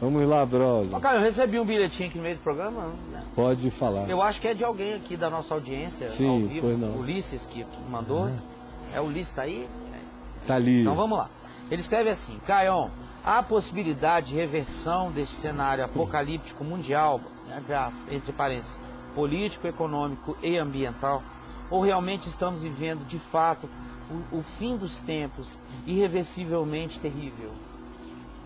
Vamos lá, brother. Ô, Caio, eu recebi um bilhetinho aqui no meio do programa. Né? Pode falar. Eu acho que é de alguém aqui da nossa audiência, sim, ao vivo. pois não. Ulisses que mandou. É o Ulisses, tá aí? Tá ali. Então vamos lá. Ele escreve assim: Caio, há possibilidade de reversão deste cenário apocalíptico mundial, entre parênteses, político, econômico e ambiental? Ou realmente estamos vivendo, de fato, o fim dos tempos, irreversivelmente terrível?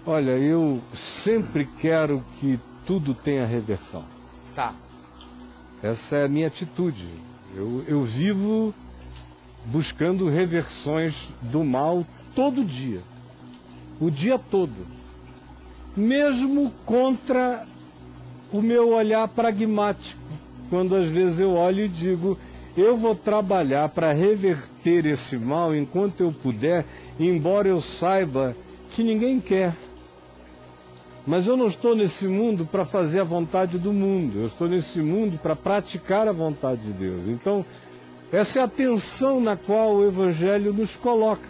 Olha, eu sempre quero que tudo tenha reversão. Tá. Essa é a minha atitude. Eu vivo buscando reversões do mal todo dia. O dia todo. Mesmo contra o meu olhar pragmático. Quando às vezes eu olho e digo, eu vou trabalhar para reverter esse mal enquanto eu puder, embora eu saiba que ninguém quer. Mas eu não estou nesse mundo para fazer a vontade do mundo. Eu estou nesse mundo para praticar a vontade de Deus. Então, essa é a tensão na qual o Evangelho nos coloca.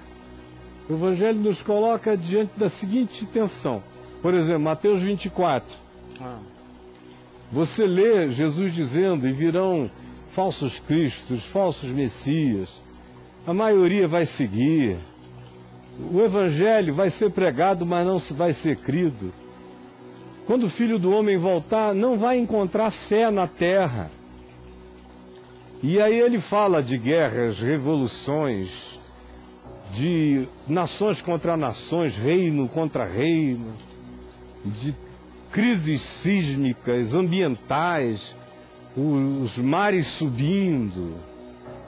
O Evangelho nos coloca diante da seguinte tensão. Por exemplo, Mateus 24. Você lê Jesus dizendo, e virão falsos cristos, falsos messias. A maioria vai seguir. O Evangelho vai ser pregado, mas não vai ser crido. Quando o Filho do Homem voltar, não vai encontrar fé na terra. E aí ele fala de guerras, revoluções, de nações contra nações, reino contra reino, de crises sísmicas, ambientais, os mares subindo,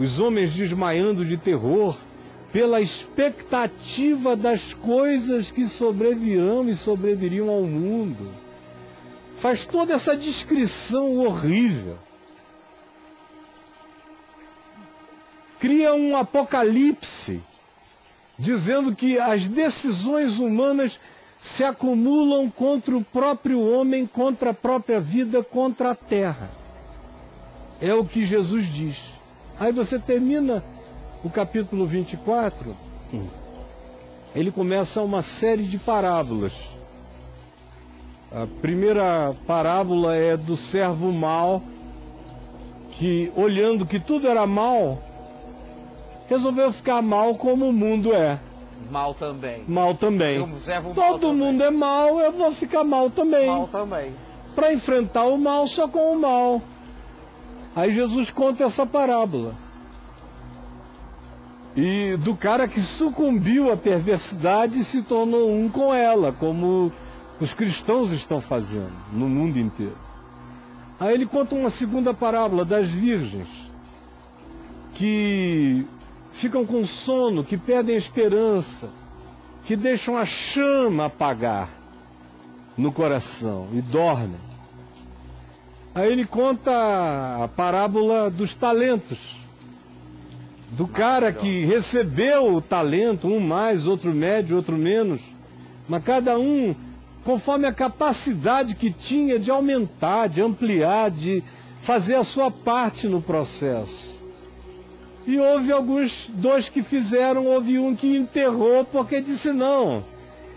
os homens desmaiando de terror pela expectativa das coisas que sobrevirão e sobreviriam ao mundo. Faz toda essa descrição horrível. Cria um apocalipse, dizendo que as decisões humanas se acumulam contra o próprio homem, contra a própria vida, contra a terra. É o que Jesus diz. Aí você termina o capítulo 24, ele começa uma série de parábolas. A primeira parábola é do servo mau, que olhando que tudo era mal, resolveu ficar mal como o mundo é. Mal também. Mal também. Todo mundo é mal, eu vou ficar mal também. Mal também. Para enfrentar o mal só com o mal. Aí Jesus conta essa parábola. E do cara que sucumbiu à perversidade e se tornou um com ela, como os cristãos estão fazendo no mundo inteiro. Aí ele conta uma segunda parábola das virgens, que ficam com sono, que perdem a esperança, que deixam a chama apagar no coração e dormem. Aí ele conta a parábola dos talentos, do cara que recebeu o talento, um mais, outro médio, outro menos, mas cada um conforme a capacidade que tinha de aumentar, de ampliar, de fazer a sua parte no processo. E houve dois que fizeram, houve um que enterrou porque disse, não,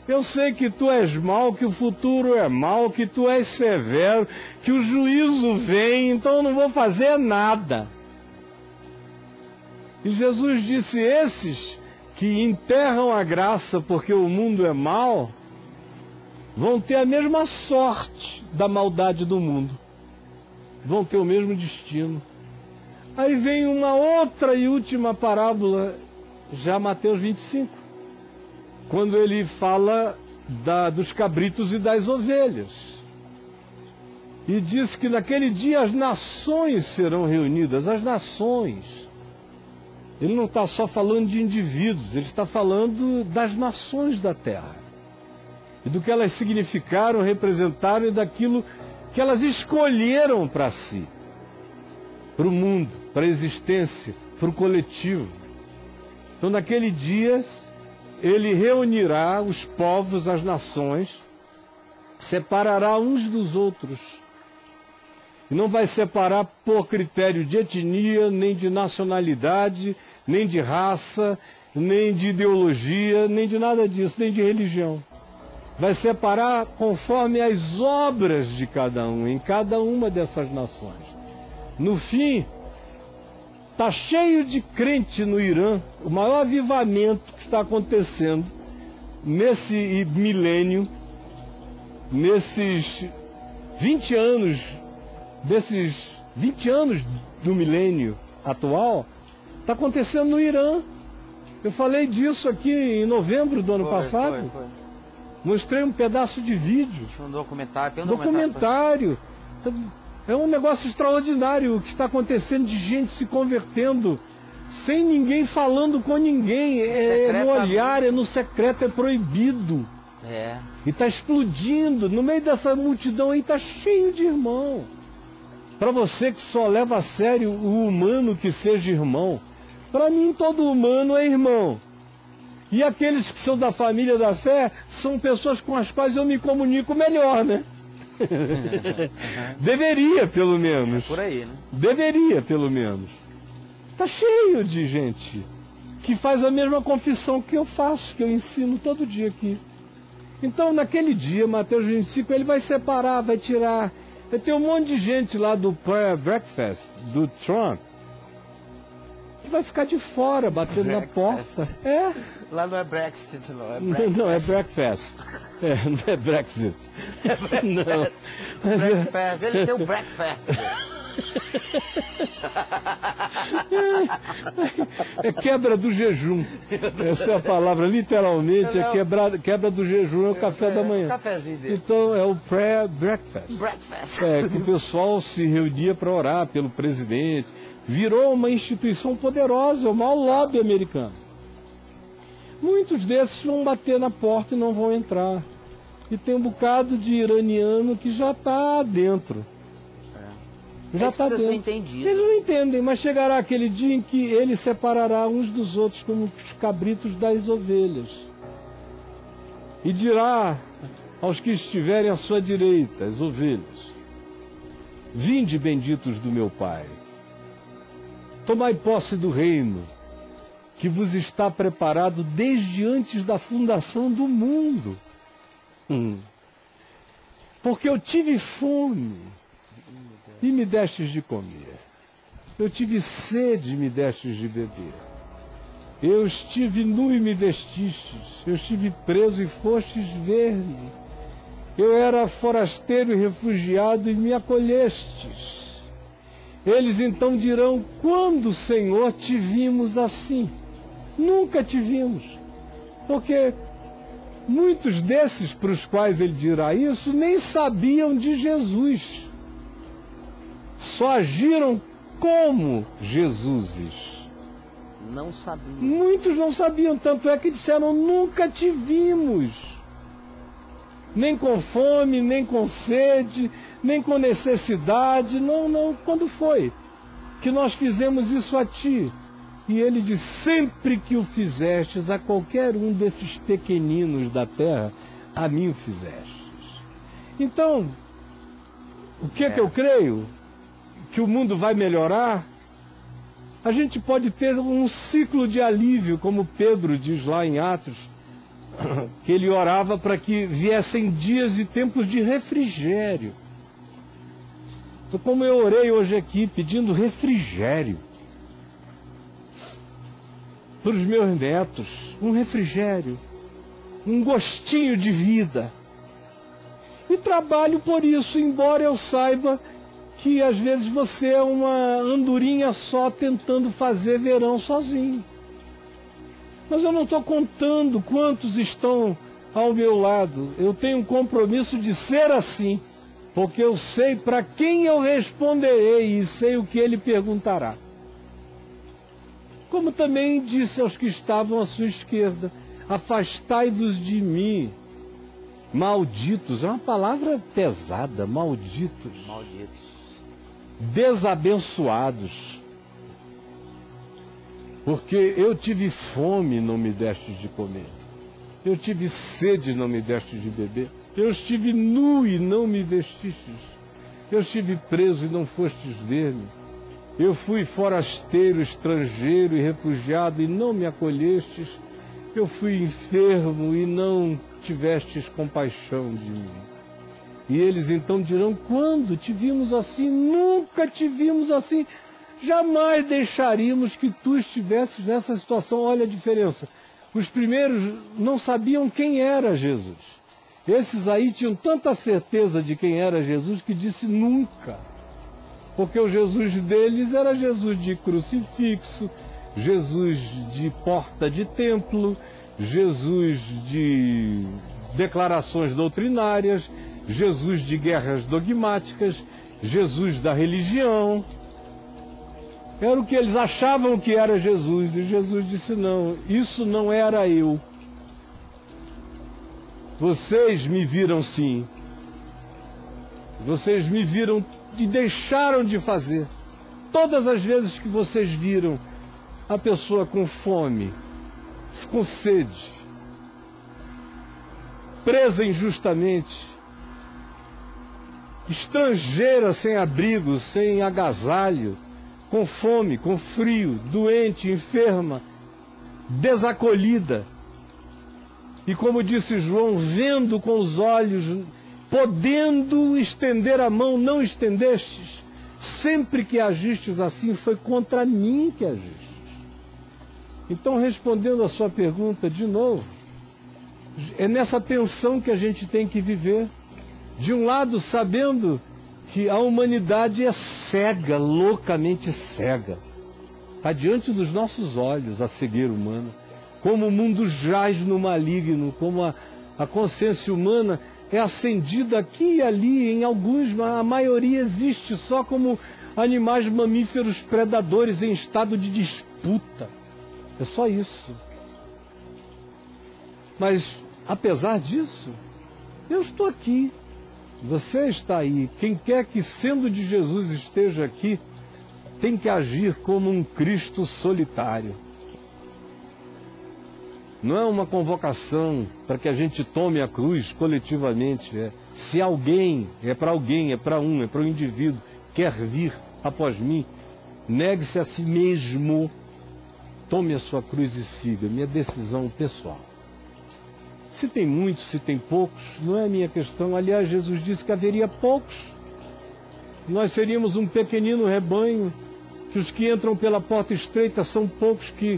eu sei que tu és mau, que o futuro é mau, que tu és severo, que o juízo vem, então eu não vou fazer nada. E Jesus disse, esses que enterram a graça porque o mundo é mau, vão ter a mesma sorte da maldade do mundo. Vão ter o mesmo destino. Aí vem uma outra e última parábola, já Mateus 25, quando ele fala dos cabritos e das ovelhas. E diz que naquele dia as nações serão reunidas, as nações. Ele não está só falando de indivíduos, ele está falando das nações da terra. E do que elas significaram, representaram e daquilo que elas escolheram para si. Para o mundo, para a existência, para o coletivo. Então naquele dia ele reunirá os povos, as nações, separará uns dos outros. E não vai separar por critério de etnia, nem de nacionalidade, nem de raça, nem de ideologia, nem de nada disso, nem de religião. vai separar conforme as obras de cada um, em cada uma dessas nações. No fim, está cheio de crente no Irã, o maior avivamento que está acontecendo nesse milênio, nesses 20 anos, desses 20 anos do milênio atual, está acontecendo no Irã. Eu falei disso aqui em novembro do ano passado. Foi. Mostrei um pedaço de vídeo. Tinha um documentário, tem um documentário. É um negócio extraordinário o que está acontecendo, de gente se convertendo sem ninguém falando com ninguém. É no olhar, é no secreto, é proibido. É. E está explodindo. No meio dessa multidão aí está cheio de irmão. Para você que só leva a sério o humano que seja irmão, para mim todo humano é irmão. E aqueles que são da família da fé são pessoas com as quais eu me comunico melhor, né? Deveria, pelo menos. É por aí, né? Deveria, pelo menos. Está cheio de gente que faz a mesma confissão que eu faço, que eu ensino todo dia aqui. Então, naquele dia, Mateus 25, ele vai separar, vai tirar. Vai ter um monte de gente lá do prayer breakfast, do Trump, que vai ficar de fora, batendo na porta. É. Lá não é Brexit, não. É breakfast. Não, é breakfast. É, não é Brexit. É breakfast. Não. Mas breakfast. Ele tem o breakfast. É quebra do jejum. Essa é a palavra, literalmente, é quebra do jejum, é o café da manhã. Cafézinho dele. Então é o pré-breakfast. Breakfast. É, que o pessoal se reunia para orar pelo presidente. Virou uma instituição poderosa, é o maior lobby americano. Muitos desses vão bater na porta e não vão entrar. E tem um bocado de iraniano que já está dentro. Já está dentro. Ser entendido. Eles não entendem, mas chegará aquele dia em que ele separará uns dos outros como os cabritos das ovelhas. E dirá aos que estiverem à sua direita, as ovelhas: vinde, benditos do meu Pai, tomai posse do reino que vos está preparado desde antes da fundação do mundo. Porque eu tive fome e me destes de comer. Eu tive sede e me destes de beber. Eu estive nu e me vestistes. Eu estive preso e fostes ver-me. Eu era forasteiro e refugiado e me acolhestes. Eles então dirão: quando, Senhor, te vimos assim? Nunca te vimos. Porque muitos desses para os quais ele dirá isso nem sabiam de Jesus. Só agiram como Jesuses. Não sabiam. Muitos não sabiam, tanto é que disseram: nunca te vimos. Nem com fome, nem com sede, nem com necessidade. Não. Quando foi que nós fizemos isso a ti? E ele diz: sempre que o fizestes a qualquer um desses pequeninos da terra, a mim o fizestes. Então, o que eu creio? Que o mundo vai melhorar? A gente pode ter um ciclo de alívio, como Pedro diz lá em Atos, que ele orava para que viessem dias e tempos de refrigério. Foi como eu orei hoje aqui, pedindo refrigério para os meus netos, um refrigério, um gostinho de vida. E trabalho por isso, embora eu saiba que às vezes você é uma andorinha só tentando fazer verão sozinho. Mas eu não estou contando quantos estão ao meu lado. Eu tenho um compromisso de ser assim, porque eu sei para quem eu responderei e sei o que ele perguntará. Como também disse aos que estavam à sua esquerda: afastai-vos de mim, malditos. É uma palavra pesada, malditos. Malditos. Desabençoados, porque eu tive fome e não me destes de comer, eu tive sede e não me destes de beber, eu estive nu e não me vestistes, eu estive preso e não fostes ver-me, eu fui forasteiro, estrangeiro e refugiado e não me acolhestes, eu fui enfermo e não tivestes compaixão de mim. E eles então dirão, quando te vimos assim? Nunca te vimos assim. Jamais deixaríamos que tu estivesses nessa situação. Olha a diferença. Os primeiros não sabiam quem era Jesus. Esses aí tinham tanta certeza de quem era Jesus que disse nunca. Porque o Jesus deles era Jesus de crucifixo, Jesus de porta de templo, Jesus de declarações doutrinárias, Jesus de guerras dogmáticas, Jesus da religião. Era o que eles achavam que era Jesus. E Jesus disse, não, isso não era eu. Vocês me viram sim. Vocês me viram e deixaram de fazer. Todas as vezes que vocês viram a pessoa com fome, com sede, presa injustamente, estrangeira sem abrigo, sem agasalho, com fome, com frio, doente, enferma, desacolhida. E como disse João, vendo com os olhos, podendo estender a mão, não estendestes. Sempre que agistes assim, foi contra mim que agistes. Então, respondendo a sua pergunta de novo, é nessa tensão que a gente tem que viver. De um lado, sabendo que a humanidade é cega, loucamente cega. Está diante dos nossos olhos a cegueira humana. Como o mundo jaz no maligno, como a consciência humana é acendida aqui e ali, em alguns, a maioria existe só como animais mamíferos predadores em estado de disputa. É só isso. Mas, apesar disso, eu estou aqui. Você está aí. Quem quer que, sendo de Jesus, esteja aqui, tem que agir como um Cristo solitário. Não é uma convocação para que a gente tome a cruz coletivamente. Se alguém, é para alguém, é para um indivíduo, quer vir após mim, negue-se a si mesmo, tome a sua cruz e siga. Minha decisão pessoal. Se tem muitos, se tem poucos, não é a minha questão. Aliás, Jesus disse que haveria poucos. Nós seríamos um pequenino rebanho, que os que entram pela porta estreita são poucos, que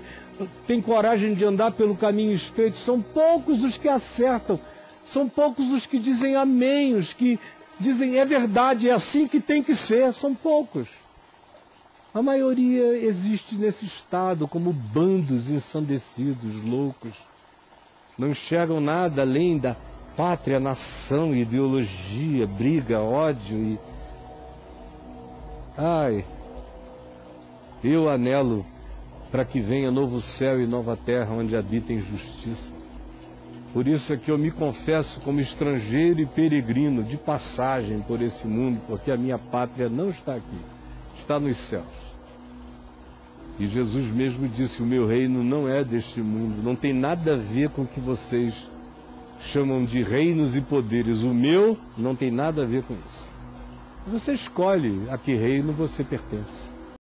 têm coragem de andar pelo caminho estreito, são poucos os que acertam, são poucos os que dizem amém, os que dizem é verdade, é assim que tem que ser, são poucos. A maioria existe nesse estado como bandos ensandecidos, loucos. Não enxergam nada além da pátria, nação, ideologia, briga, ódio e... Ai, eu anelo para que venha novo céu e nova terra onde habitem justiça. Por isso é que eu me confesso como estrangeiro e peregrino de passagem por esse mundo, porque a minha pátria não está aqui, está nos céus. E Jesus mesmo disse, o meu reino não é deste mundo, não tem nada a ver com o que vocês chamam de reinos e poderes. O meu não tem nada a ver com isso. Você escolhe a que reino você pertence.